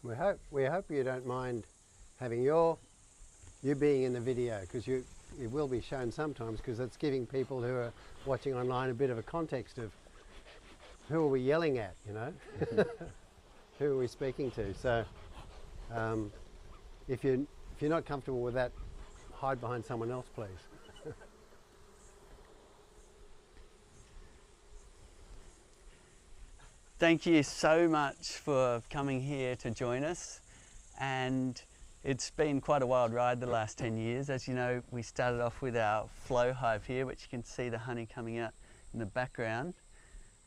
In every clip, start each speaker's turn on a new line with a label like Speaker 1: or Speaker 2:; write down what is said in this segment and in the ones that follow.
Speaker 1: We hope you don't mind having you being in the video, because it will be shown sometimes, because it's giving people who are watching online a bit of a context of who are we yelling at, you know? Who are we speaking to? So if you're not comfortable with that, hide behind someone else, please.
Speaker 2: Thank you so much for coming here to join us, and it's been quite a wild ride the last 10 years. As you know, we started off with our flow hive here, which you can see the honey coming out in the background,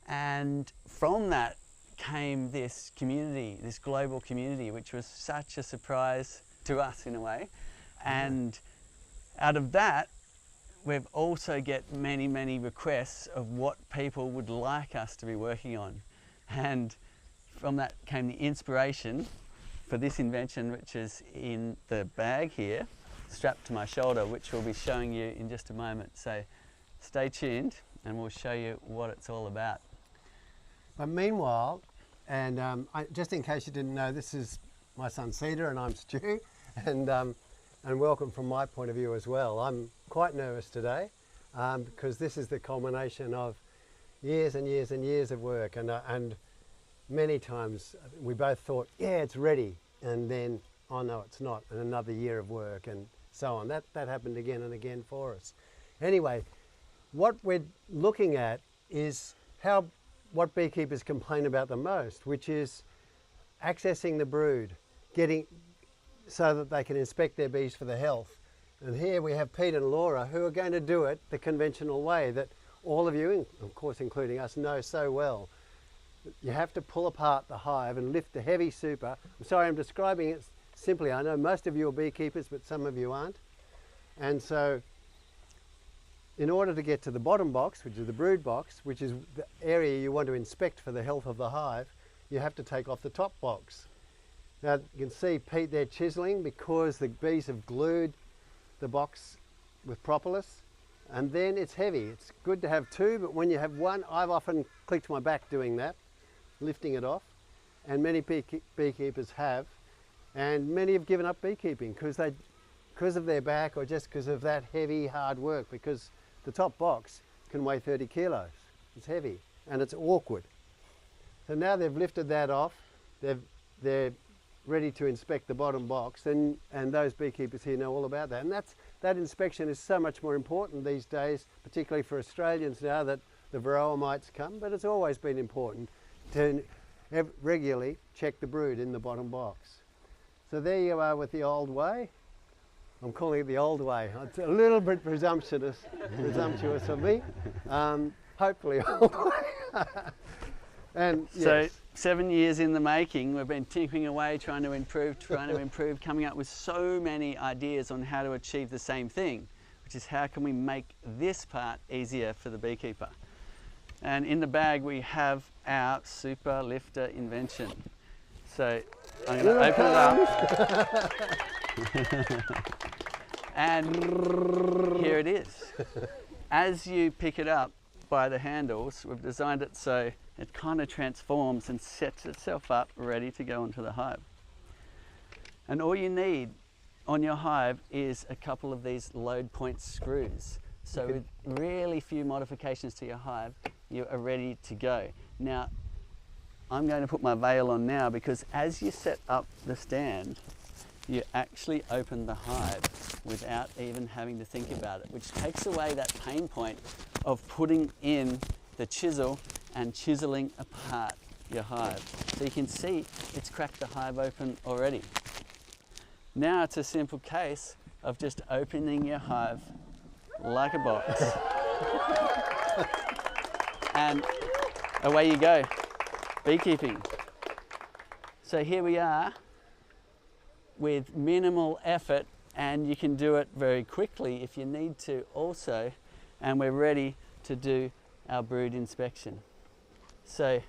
Speaker 2: and from that came this community, this global community, which was such a surprise to us in a way. And out of that, we've also get many requests of what people would like us to be working on. And from that came the inspiration for this invention, which is in the bag here, strapped to my shoulder, which we'll be showing you in just a moment. So stay tuned and we'll show you what it's all about.
Speaker 1: But meanwhile, and just in case you didn't know, this is my son Cedar and I'm Stu, and welcome from my point of view as well. I'm quite nervous today because this is the culmination of years and years and years of work, and many times we both thought, yeah, it's ready, and then, oh no, it's not, and another year of work and so on. That happened again and again for us. Anyway, what we're looking at is what beekeepers complain about the most, which is accessing the brood, getting so that they can inspect their bees for the health. And here we have Pete and Laura, who are going to do it the conventional way that all of you, of course including us, know so well. You have to pull apart the hive and lift the heavy super. I'm sorry, I'm describing it simply. I know most of you are beekeepers, but some of you aren't. And so in order to get to the bottom box, which is the brood box, which is the area you want to inspect for the health of the hive, you have to take off the top box. Now you can see Pete there chiseling because the bees have glued the box with propolis. And then it's heavy. It's good to have two, but when you have one, I've often clicked my back doing that, lifting it off, and many beekeepers have, and many have given up beekeeping because of their back, or just because of that heavy, hard work, because the top box can weigh 30 kilos. It's heavy, and it's awkward. So now they've lifted that off, they're ready to inspect the bottom box, and those beekeepers here know all about that. And that inspection is so much more important these days, particularly for Australians now that the varroa mites come, but it's always been important to regularly check the brood in the bottom box. So there you are with the old way. I'm calling it the old way. It's a little bit presumptuous of me. Hopefully old way. And yes.
Speaker 2: So 7 years in the making, we've been tinkering away, trying to improve, coming up with so many ideas on how to achieve the same thing, which is how can we make this part easier for the beekeeper. And in the bag we have our super lifter invention. So I'm going to open it up. And here it is. As you pick it up by the handles, we've designed it so it kind of transforms and sets itself up ready to go into the hive. And all you need on your hive is a couple of these load point screws. So with really few modifications to your hive, you are ready to go. Now, I'm going to put my veil on now because as you set up the stand, you actually open the hive without even having to think about it, which takes away that pain point of putting in the chisel and chiseling apart your hive. So you can see it's cracked the hive open already. Now it's a simple case of just opening your hive like a box. And away you go, beekeeping. So here we are with minimal effort, and you can do it very quickly if you need to also, and we're ready to do our brood inspection. So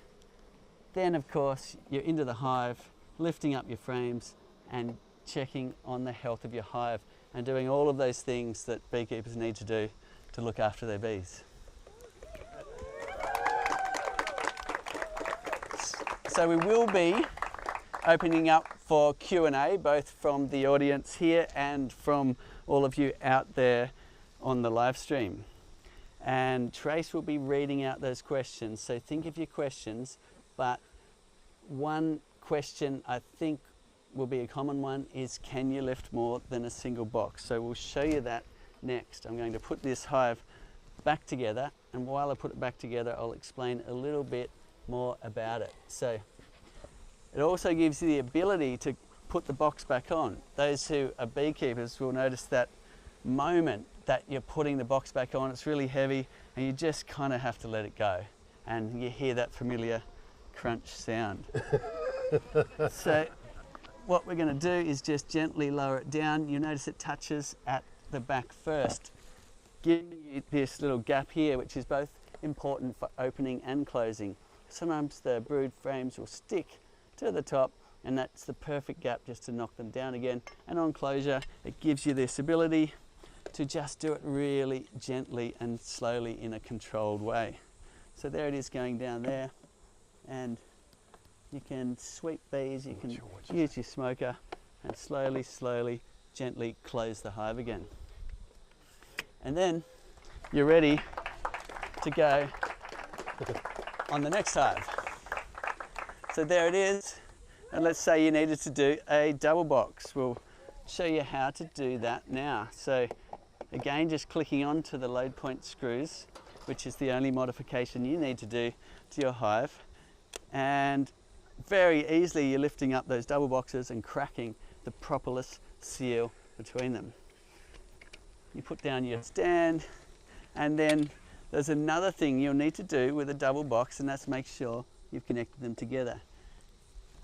Speaker 2: then of course you're into the hive, lifting up your frames and checking on the health of your hive and doing all of those things that beekeepers need to do to look after their bees. So we will be opening up for Q&A, both from the audience here and from all of you out there on the live stream. And Trace will be reading out those questions, so think of your questions, but one question I think will be a common one is, can you lift more than a single box? So we'll show you that next. I'm going to put this hive back together, and while I put it back together, I'll explain a little bit more about it. So it also gives you the ability to put the box back on. Those who are beekeepers will notice that moment that you're putting the box back on, it's really heavy and you just kind of have to let it go. And you hear that familiar crunch sound. So what we're going to do is just gently lower it down. You notice it touches at the back first, giving you this little gap here, which is both important for opening and closing. Sometimes the brood frames will stick to the top, and that's the perfect gap just to knock them down again. And on closure, it gives you this ability to just do it really gently and slowly in a controlled way. So there it is going down there, and you can sweep bees, you can use your smoker and slowly, gently close the hive again. And then you're ready to go on the next hive. So there it is, and let's say you needed to do a double box. We'll show you how to do that now. So again, just clicking onto the load point screws, which is the only modification you need to do to your hive, and very easily you're lifting up those double boxes and cracking the propolis seal between them. You put down your stand, and then there's another thing you'll need to do with a double box, and that's make sure you've connected them together.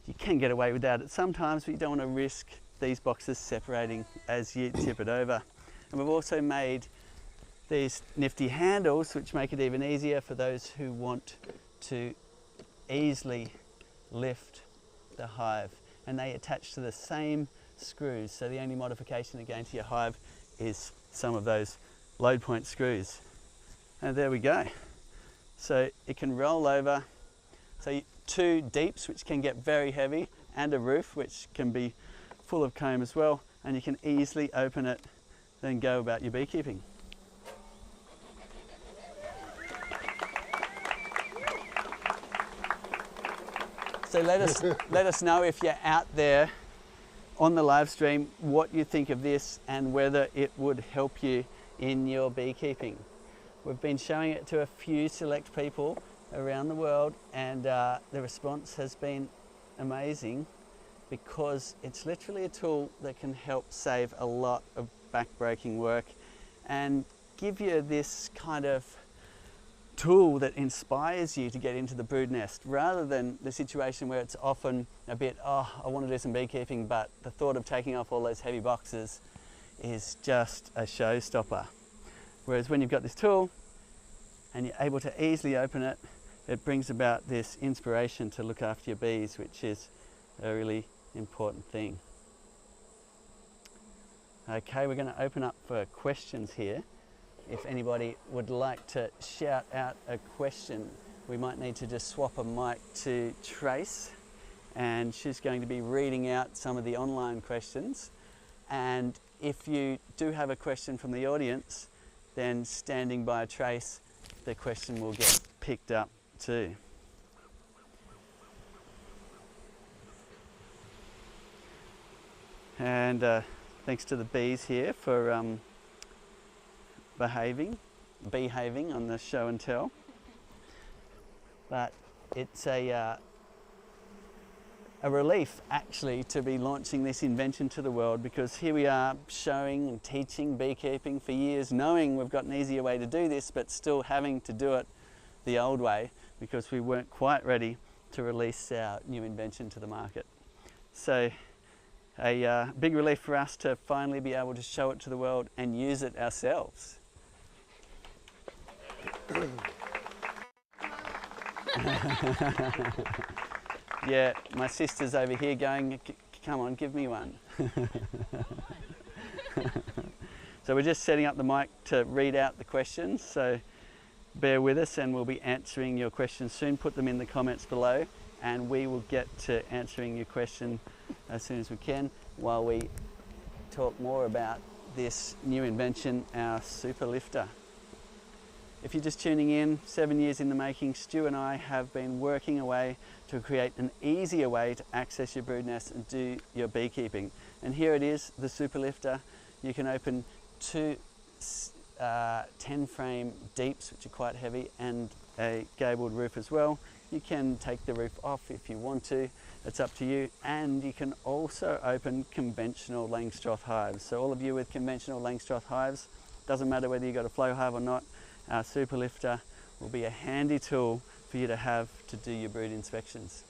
Speaker 2: You can get away without it sometimes, but you don't want to risk these boxes separating as you tip it over. And we've also made these nifty handles, which make it even easier for those who want to easily lift the hive. And they attach to the same screws, so the only modification again to your hive is some of those load point screws. And there we go. So it can roll over. So two deeps, which can get very heavy, and a roof, which can be full of comb as well, and you can easily open it, then go about your beekeeping. So let us know if you're out there on the live stream what you think of this and whether it would help you in your beekeeping. We've been showing it to a few select people around the world, and the response has been amazing, because it's literally a tool that can help save a lot of back-breaking work and give you this kind of tool that inspires you to get into the brood nest, rather than the situation where it's often a bit, oh, I want to do some beekeeping, but the thought of taking off all those heavy boxes is just a showstopper. Whereas when you've got this tool and you're able to easily open it, it brings about this inspiration to look after your bees, which is a really important thing. Okay, we're going to open up for questions here. If anybody would like to shout out a question, we might need to just swap a mic to Trace, and she's going to be reading out some of the online questions. And if you do have a question from the audience, then standing by Trace, the question will get picked up too. And thanks to the bees here for behaving on the show and tell. But it's a relief actually to be launching this invention to the world, because here we are showing and teaching beekeeping for years, knowing we've got an easier way to do this, but still having to do it the old way because we weren't quite ready to release our new invention to the market. So a big relief for us to finally be able to show it to the world and use it ourselves. Yeah, my sister's over here going, come on, give me one. So we're just setting up the mic to read out the questions, so bear with us and we'll be answering your questions soon. Put them in the comments below and we will get to answering your question as soon as we can while we talk more about this new invention, our super lifter. If you're just tuning in, 7 years in the making, Stu and I have been working away to create an easier way to access your brood nest and do your beekeeping. And here it is, the super lifter. You can open 2 10-frame deeps, which are quite heavy, and a gabled roof as well. You can take the roof off if you want to, it's up to you. And you can also open conventional Langstroth hives. So all of you with conventional Langstroth hives, doesn't matter whether you've got a flow hive or not, our super lifter will be a handy tool for you to have to do your brood inspections.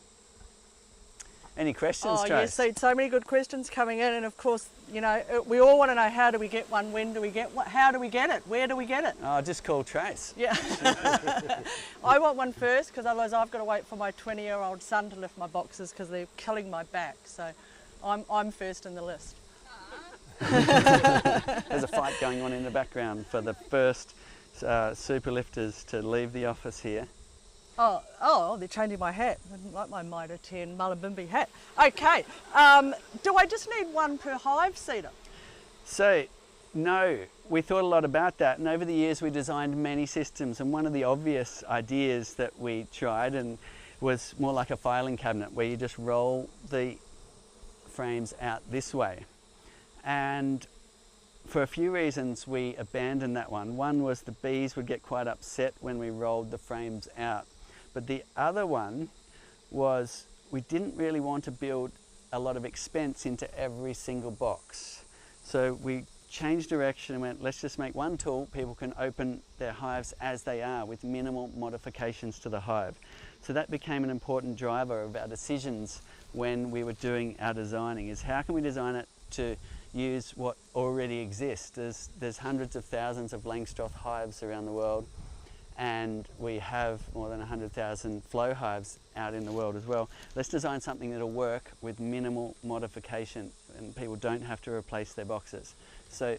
Speaker 2: Any questions, Trace?
Speaker 3: Yes, so many good questions coming in, and of course, you know, we all want to know, how do we get one, when do we get one, how do we get it, where do we get it?
Speaker 2: Oh, just call Trace.
Speaker 3: Yeah. I want one first, because otherwise I've got to wait for my 20-year-old son to lift my boxes because they're killing my back, so I'm first in the list.
Speaker 2: There's a fight going on in the background for the first super lifters to leave the office here.
Speaker 3: Oh, they're changing my hat. I didn't like my Mitre 10 Mullumbimby hat. Okay, do I just need one per hive seeder?
Speaker 2: So, no, we thought a lot about that, and over the years we designed many systems, and one of the obvious ideas that we tried and was more like a filing cabinet where you just roll the frames out this way. And for a few reasons we abandoned that one. One was the bees would get quite upset when we rolled the frames out. But the other one was we didn't really want to build a lot of expense into every single box. So we changed direction and went, let's just make one tool people can open their hives as they are with minimal modifications to the hive. So that became an important driver of our decisions when we were doing our designing, is how can we design it to use what already exists. There's hundreds of thousands of Langstroth hives around the world, and we have more than 100,000 flow hives out in the world as well. Let's design something that'll work with minimal modification and people don't have to replace their boxes. So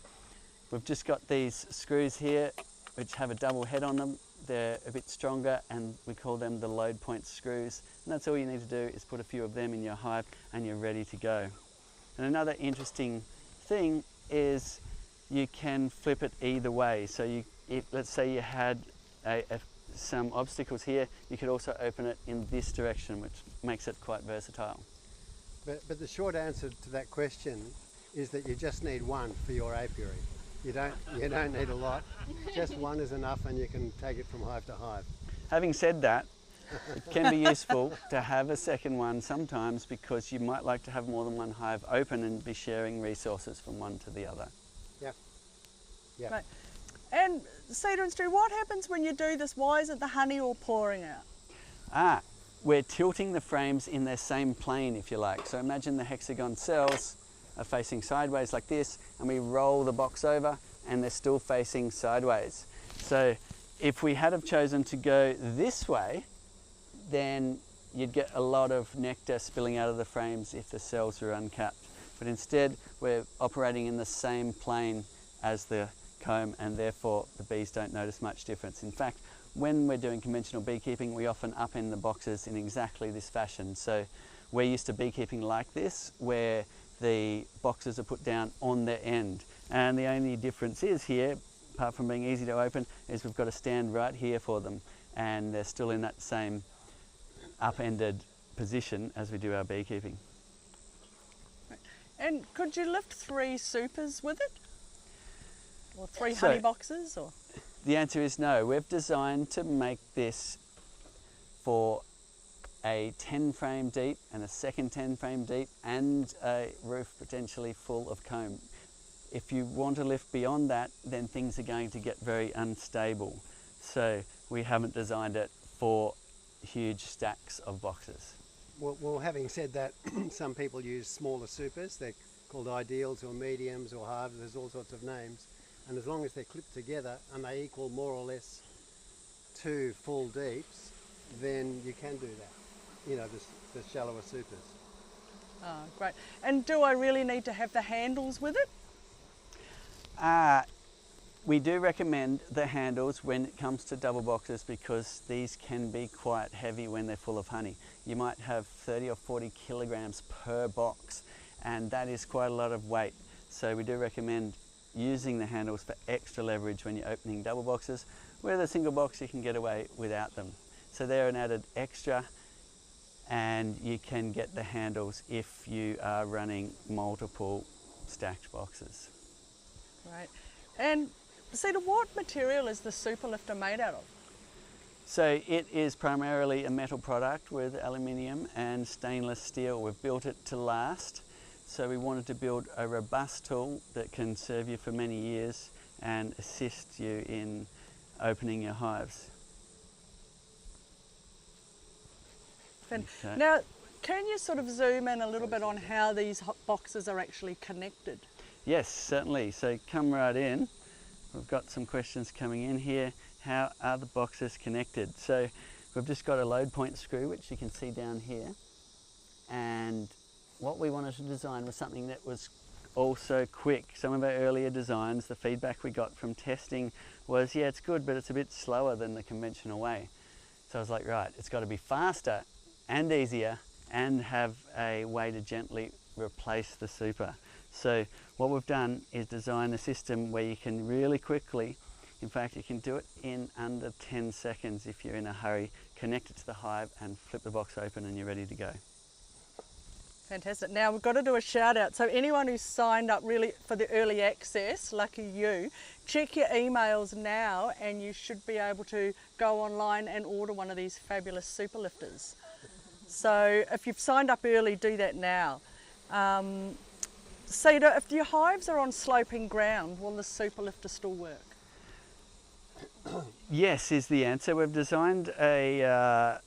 Speaker 2: we've just got these screws here which have a double head on them. They're a bit stronger and we call them the load point screws, and that's all you need to do is put a few of them in your hive and you're ready to go. And another interesting thing is you can flip it either way. So let's say you had some obstacles here, you could also open it in this direction, which makes it quite versatile.
Speaker 1: But the short answer to that question is that you just need one for your apiary. You don't need a lot. Just one is enough and you can take it from hive to hive.
Speaker 2: Having said that, it can be useful to have a second one sometimes because you might like to have more than one hive open and be sharing resources from one to the other.
Speaker 1: Yeah. Yeah.
Speaker 3: Right. And Cedar and Stu, what happens when you do this? Why isn't the honey all pouring out?
Speaker 2: We're tilting the frames in their same plane, if you like. So imagine the hexagon cells are facing sideways like this, and we roll the box over and they're still facing sideways. So if we had have chosen to go this way, then you'd get a lot of nectar spilling out of the frames if the cells were uncapped. But instead, we're operating in the same plane as the comb, and therefore the bees don't notice much difference. In fact, when we're doing conventional beekeeping, we often upend the boxes in exactly this fashion. So we're used to beekeeping like this, where the boxes are put down on their end. And the only difference is here, apart from being easy to open, is we've got a stand right here for them, and they're still in that same upended position as we do our beekeeping.
Speaker 3: And could you lift 3 supers with it? Or 3 honey boxes? Or?
Speaker 2: The answer is no. We've designed to make this for a 10 frame deep and a second 10 frame deep and a roof potentially full of comb. If you want to lift beyond that, then things are going to get very unstable. So we haven't designed it for huge stacks of boxes.
Speaker 1: Well, having said that, some people use smaller supers. They're called ideals or mediums or hives. There's all sorts of names. And as long as they're clipped together and they equal more or less 2 full deeps, then you can do that. You know, the shallower supers.
Speaker 3: Oh, great. And do I really need to have the handles with it?
Speaker 2: We do recommend the handles when it comes to double boxes because these can be quite heavy when they're full of honey. You might have 30 or 40 kilograms per box, and that is quite a lot of weight. So we do recommend using the handles for extra leverage when you're opening double boxes. With a single box you can get away without them. So they're an added extra, and you can get the handles if you are running multiple stacked boxes.
Speaker 3: Right. And Cedar, what material is the super lifter made out of?
Speaker 2: So it is primarily a metal product with aluminium and stainless steel. We've built it to last. So we wanted to build a robust tool that can serve you for many years and assist you in opening your hives. Okay.
Speaker 3: Now, can you sort of zoom in a little bit on how these boxes are actually connected?
Speaker 2: Yes, certainly. So come right in. We've got some questions coming in here. How are the boxes connected? So we've just got a load point screw, which you can see down here. And what we wanted to design was something that was also quick. Some of our earlier designs, the feedback we got from testing was, yeah, it's good, but it's a bit slower than the conventional way. So I was like, right, it's got to be faster and easier and have a way to gently replace the super. So what we've done is design a system where you can really quickly, in fact you can do it in under 10 seconds if you're in a hurry, connect it to the hive and flip the box open and you're ready to go.
Speaker 3: Fantastic. Now we've got to do a shout out. So anyone who's signed up really for the early access, lucky you, check your emails now and you should be able to go online and order one of these fabulous super lifters. So if you've signed up early, do that now. Cedar, if your hives are on sloping ground, will the super lifter still work?
Speaker 2: Yes is the answer. We've designed a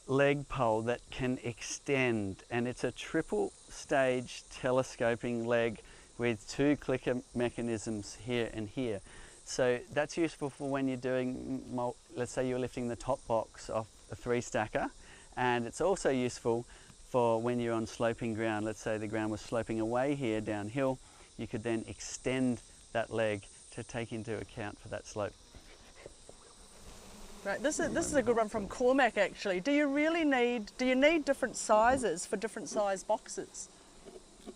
Speaker 2: leg pole that can extend, and it's a triple stage telescoping leg with 2 clicker mechanisms here and here. So that's useful for when you're doing, let's say you're lifting the top box off a 3-stacker, and it's also useful for when you're on sloping ground. Let's say the ground was sloping away here downhill, you could then extend that leg to take into account for that slope.
Speaker 3: Right, this is a good one from Cormac actually. Do you need different sizes for different size boxes?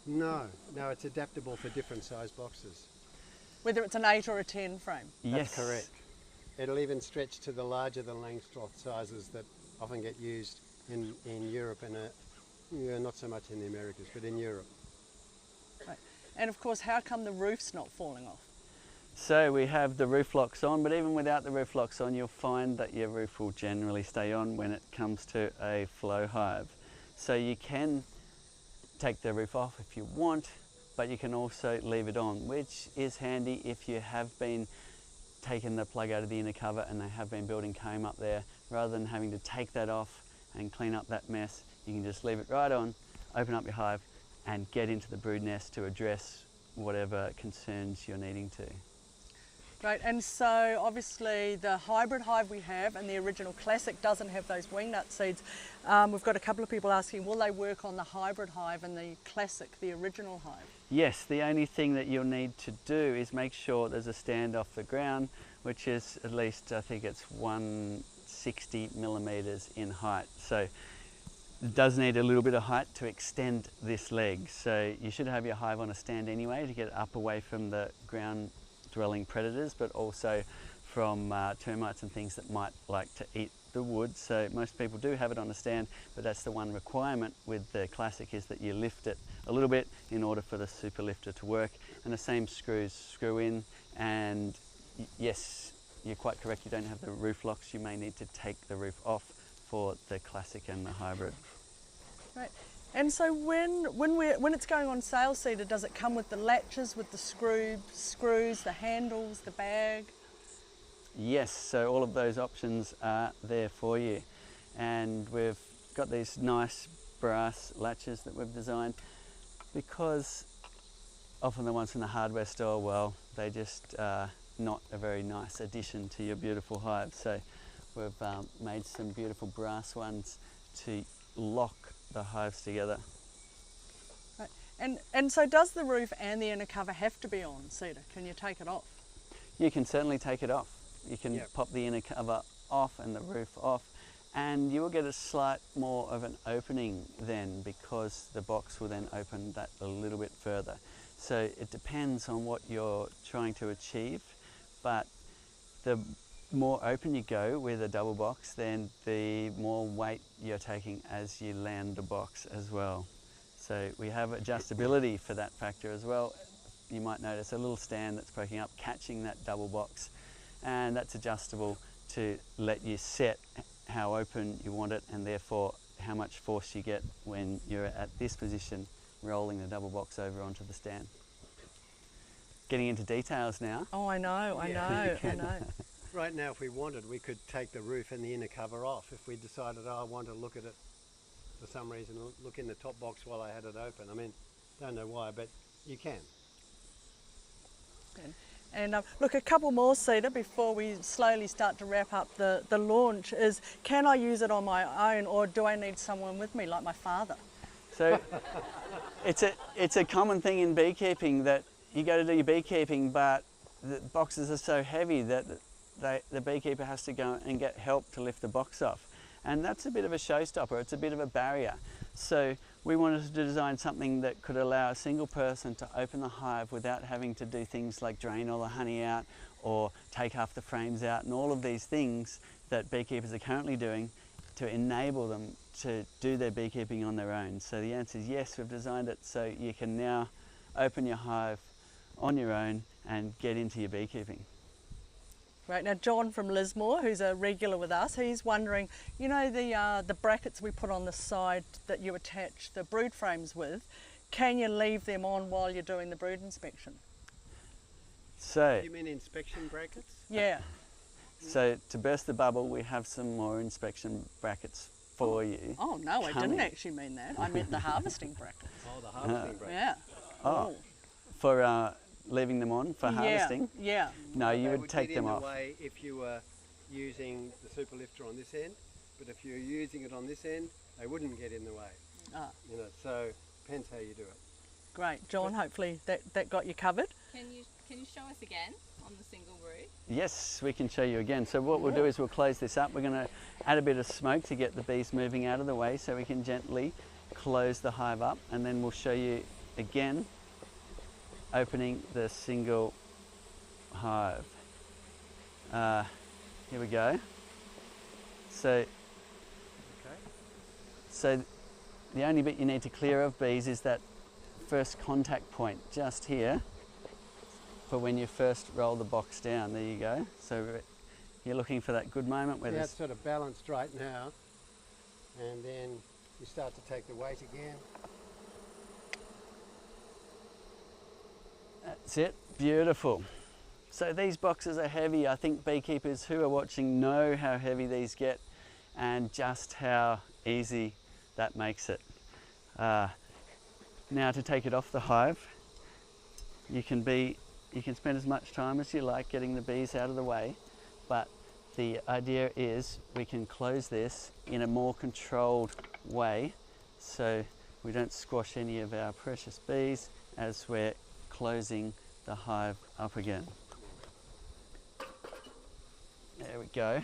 Speaker 1: No, it's adaptable for different size boxes.
Speaker 3: Whether it's an 8 or a 10 frame?
Speaker 1: That's correct. It'll even stretch to the larger than Langstroth sizes that often get used in Europe and not so much in the Americas, but in Europe.
Speaker 3: Right. And of course, how come the roof's not falling off?
Speaker 2: So we have the roof locks on, but even without the roof locks on, you'll find that your roof will generally stay on when it comes to a flow hive. So you can take the roof off if you want, but you can also leave it on, which is handy if you have been taking the plug out of the inner cover and they have been building comb up there. Rather than having to take that off and clean up that mess, you can just leave it right on, open up your hive and get into the brood nest to address whatever concerns you're needing to.
Speaker 3: Great, and so obviously the hybrid hive we have and the original classic doesn't have those wingnut seeds. We've got a couple of people asking, will they work on the hybrid hive and the classic, the original hive?
Speaker 2: Yes, the only thing that you'll need to do is make sure there's a stand off the ground, which is at least, I think it's 160 millimeters in height. So it does need a little bit of height to extend this leg. So you should have your hive on a stand anyway to get up away from the ground dwelling predators, but also from termites and things that might like to eat the wood. So most people do have it on a stand, but that's the one requirement with the classic, is that you lift it a little bit in order for the super lifter to work. And the same screws screw in, and yes, you're quite correct, you don't have the roof locks. You may need to take the roof off for the classic and the hybrid.
Speaker 3: Right. And so when it's going on sale, Cedar, does it come with the latches, with the screws, the handles, the bag?
Speaker 2: Yes, so all of those options are there for you. And we've got these nice brass latches that we've designed, because often the ones in the hardware store, well, they just are not a very nice addition to your beautiful hive. So we've made some beautiful brass ones to lock the hives together.
Speaker 3: Right. And so does the roof and the inner cover have to be on, Cedar? Can you take it off?
Speaker 2: You can certainly take it off. You can
Speaker 1: Yep.
Speaker 2: pop the inner cover off and the roof off, and you will get a slight more of an opening then, because the box will then open that a little bit further. So it depends on what you're trying to achieve, but the more open you go with a double box, then the more weight you're taking as you land the box as well. So we have adjustability for that factor as well. You might notice a little stand that's poking up, catching that double box, and that's adjustable to let you set how open you want it, and therefore how much force you get when you're at this position, rolling the double box over onto the stand. Getting into details now.
Speaker 3: Oh, I know, I know, I know.
Speaker 1: Right now, if we wanted, we could take the roof and the inner cover off. If we decided, oh, I want to look at it for some reason, look in the top box while I had it open. I mean, don't know why, but you can.
Speaker 3: And look, a couple more, Cedar, before we slowly start to wrap up the launch is, can I use it on my own, or do I need someone with me, like my father?
Speaker 2: So it's a common thing in beekeeping that you go to do your beekeeping, but the boxes are so heavy that the beekeeper has to go and get help to lift the box off. And that's a bit of a showstopper, it's a bit of a barrier. So we wanted to design something that could allow a single person to open the hive without having to do things like drain all the honey out or take half the frames out, and all of these things that beekeepers are currently doing to enable them to do their beekeeping on their own. So the answer is yes, we've designed it so you can now open your hive on your own and get into your beekeeping.
Speaker 3: Right, now John from Lismore, who's a regular with us, he's wondering, you know the brackets we put on the side that you attach the brood frames with, can you leave them on while you're doing the brood inspection?
Speaker 2: So,
Speaker 1: You mean inspection brackets?
Speaker 3: Yeah.
Speaker 2: so to burst the bubble, we have some more inspection brackets for you.
Speaker 3: Oh no, I
Speaker 2: Coming.
Speaker 3: didn't actually mean that. I meant the harvesting brackets.
Speaker 1: Oh, the harvesting brackets.
Speaker 3: Yeah.
Speaker 2: Oh, for leaving them on for harvesting?
Speaker 3: Yeah.
Speaker 2: No, you
Speaker 1: They
Speaker 2: would take
Speaker 1: get
Speaker 2: them
Speaker 1: in
Speaker 2: off.
Speaker 1: the way if you were using the super lifter on this end, but if you're using it on this end, they wouldn't get in the way.
Speaker 3: Ah,
Speaker 1: You know, so depends how you do it.
Speaker 3: great. John, hopefully that got you covered.
Speaker 4: Can you show us again on the single brood?
Speaker 2: Yes, we can show you again. So what we'll do is we'll close this up. We're going to add a bit of smoke to get the bees moving out of the way so we can gently close the hive up, and then we'll show you again opening the single hive. Here we go. So the only bit you need to clear of bees is that first contact point just here for when you first roll the box down. There you go. So you're looking for that good moment where
Speaker 1: Yeah,
Speaker 2: there's
Speaker 1: it's sort of balanced right now, and then you start to take the weight again.
Speaker 2: That's it, beautiful. So these boxes are heavy. I think beekeepers who are watching know how heavy these get and just how easy that makes it. Now to take it off the hive, you can spend as much time as you like getting the bees out of the way, but the idea is we can close this in a more controlled way so we don't squash any of our precious bees as we're closing the hive up again. There we go.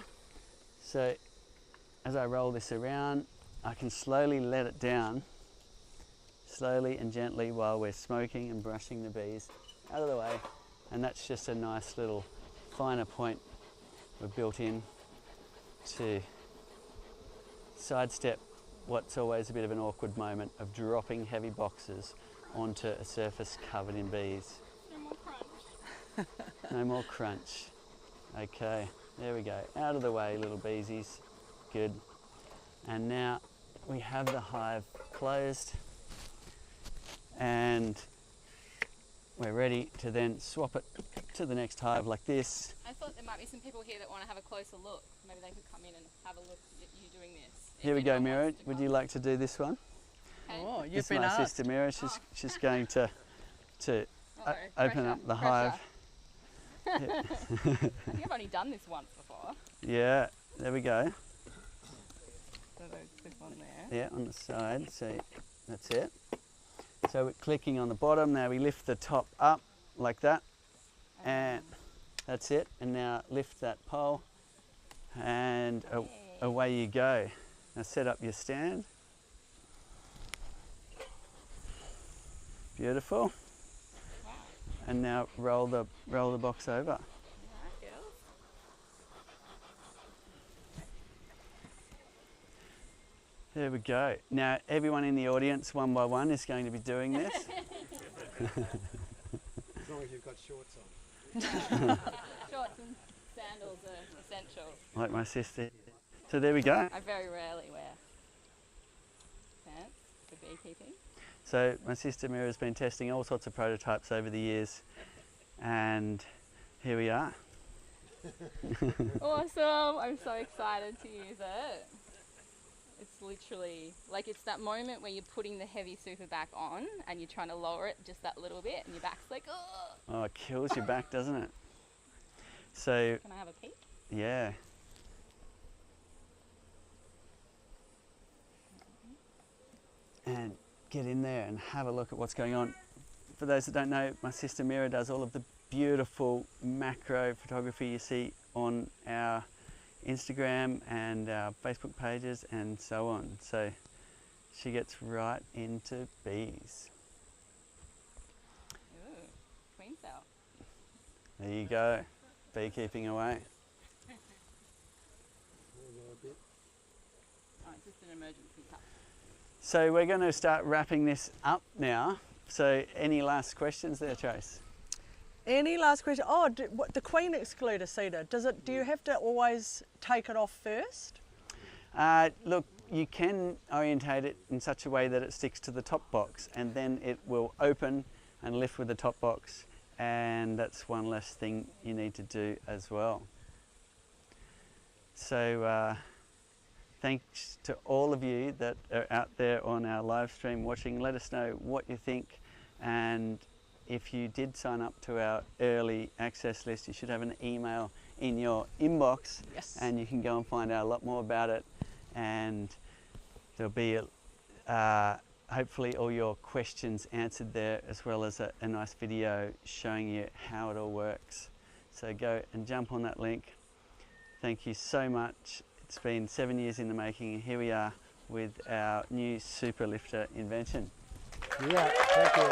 Speaker 2: So as I roll this around, I can slowly let it down, slowly and gently, while we're smoking and brushing the bees out of the way. And that's just a nice little finer point we've built in to sidestep what's always a bit of an awkward moment of dropping heavy boxes onto a surface covered in bees.
Speaker 4: No more crunch.
Speaker 2: No more crunch. Okay, there we go. Out of the way, little beesies. Good. And now we have the hive closed, and we're ready to then swap it to the next hive like this.
Speaker 4: I thought there might be some people here that want to have a closer look. Maybe they could come in and have a look at you doing this.
Speaker 2: Here
Speaker 4: If
Speaker 2: we go,
Speaker 4: anyone
Speaker 2: Mira.
Speaker 4: wants to
Speaker 2: Would
Speaker 4: come.
Speaker 2: you like to do this one?
Speaker 4: Okay.
Speaker 3: Oh, you've
Speaker 2: This is
Speaker 3: been
Speaker 2: my
Speaker 3: asked.
Speaker 2: sister Mira. She's going to
Speaker 4: Uh-oh,
Speaker 2: open
Speaker 4: pressure,
Speaker 2: up the
Speaker 4: pressure.
Speaker 2: hive.
Speaker 4: I think I've only done this once before.
Speaker 2: Yeah, there we go.
Speaker 4: So there's this one there.
Speaker 2: Yeah, on the side. So that's it. So we're clicking on the bottom. Now we lift the top up like that, and that's it. And now lift that pole, and away you go. Now set up your stand. Beautiful.
Speaker 4: Wow.
Speaker 2: And now roll the box over.
Speaker 4: Alright, girls.
Speaker 2: There we go. Now everyone in the audience, one by one, is going to be doing this.
Speaker 1: As long as you've got shorts on.
Speaker 4: Shorts and sandals are essential.
Speaker 2: Like my sister. So there we go.
Speaker 4: I very rarely wear pants for beekeeping.
Speaker 2: So my sister Mira has been testing all sorts of prototypes over the years, and here we are.
Speaker 4: Awesome! I'm so excited to use it. It's literally like it's that moment where you're putting the heavy super back on and you're trying to lower it just that little bit, and your back's like, oh.
Speaker 2: Oh, it kills your back, doesn't it? So
Speaker 4: Can I have a peek?
Speaker 2: yeah. And get in there and have a look at what's going on. For those that don't know, my sister Mira does all of the beautiful macro photography you see on our Instagram and our Facebook pages and so on. So she gets right into bees.
Speaker 4: Ooh, queen cell.
Speaker 2: There you go, beekeeping away.
Speaker 4: Oh, it's just an emergency cup.
Speaker 2: So we're going to start wrapping this up now. So any last questions there, Trace?
Speaker 3: Any last question? Oh, the queen excluder cedar, do you have to always take it off first?
Speaker 2: Look, you can orientate it in such a way that it sticks to the top box, and then it will open and lift with the top box, and that's one less thing you need to do as well. So thanks to all of you that are out there on our live stream watching. Let us know what you think, and if you did sign up to our early access list, you should have an email in your inbox.
Speaker 3: Yes.
Speaker 2: And you can go and find out a lot more about it, and there'll be hopefully all your questions answered there, as well as a nice video showing you how it all works. So go and jump on that link. Thank you so much. It's been 7 years in the making, and here we are with our new super lifter invention.
Speaker 1: Yeah, thank you.